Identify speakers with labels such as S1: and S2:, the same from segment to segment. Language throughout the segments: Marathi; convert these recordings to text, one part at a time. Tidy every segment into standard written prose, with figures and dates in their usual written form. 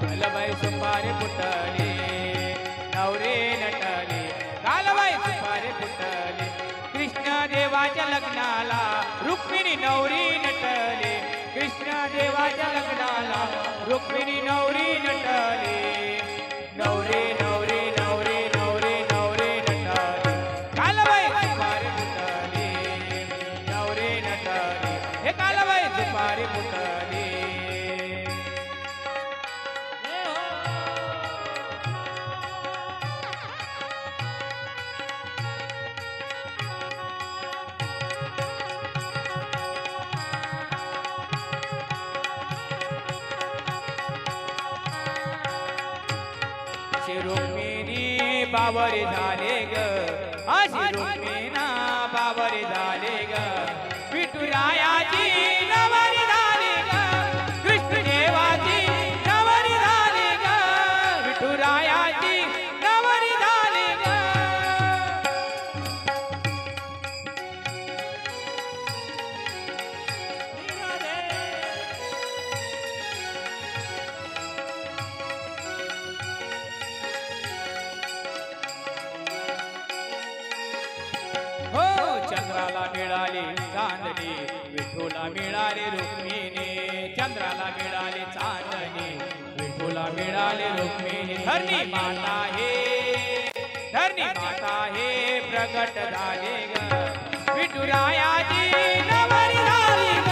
S1: कालबाई सुपारी फुटली नवरे नटले कालबाई सुपारी फुटली कृष्ण देवाच्या लग्नाला रुक्मिणी नवरी नटले कृष्ण देवाच्या लग्नाला रुक्मिणी नवरी नटले नवरे नवरे नवरे नवरे नवरे नटले कालबाई सुपारी फुटली नवरे नटले हे कालबाई सुपारी फुटली रुक्मिणी बावरी झाले ग अशी रुक्मिणा बावरी झाले ग विठुरायाची नवरी झाली ग कृष्ण देवाची नवरी झाली ग विठुरायाची नवरी झाली ग चंद्राला मिळाली चांदणी विठूला मिळाली रुक्मिणी चंद्राला मिळाली चांदणी विठूला मिळाली रुक्मिणी धरणी माता हे प्रगट झाले ग विठुरायाची नवरी झाली ग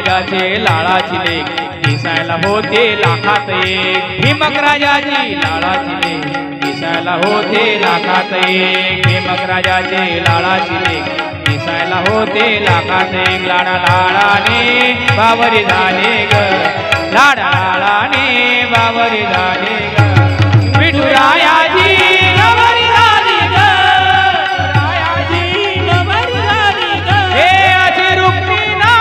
S1: राजाचे लाळाची लेक दिसायला होते लाखात एक भीमक राजाची लाळाची लेक दिसायला होते लाखात एक भीमक राजाचे लाळाची लेक दिसायला होते लाखात एक लाडा लाडाने बावरी झाले ग लाडा लाडाने बावरी झाले ग विठुरायाची नवरी झाली ग रायाची नवरी झाली ग हे अशी रुक्मिणा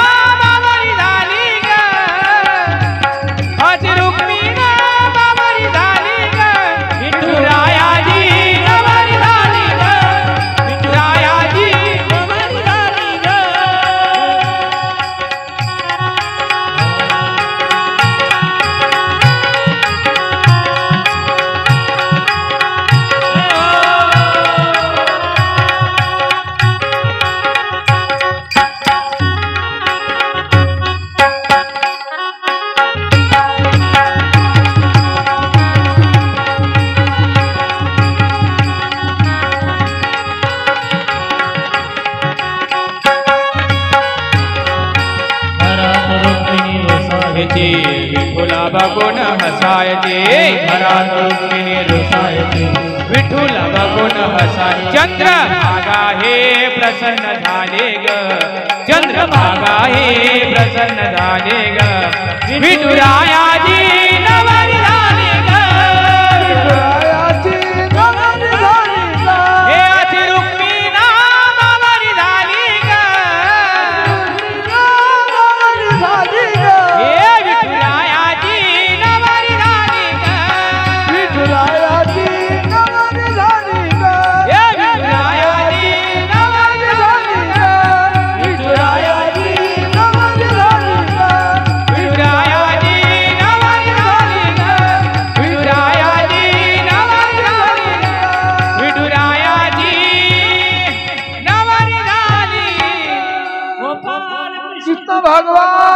S1: विठुला बघून हसायचे घरात रुक्मिणी रुसायचे विठुला बघून हसाय चंद्रभागा हे प्रसन्न झाले ग चंद्रभागा हे प्रसन्न झाले ग विठुरायाची नवरी झाली ग विठुरायाची नवरी झाली ग हे अशी रुक्मिणा बावरी झाली ग झाली ग
S2: भगवान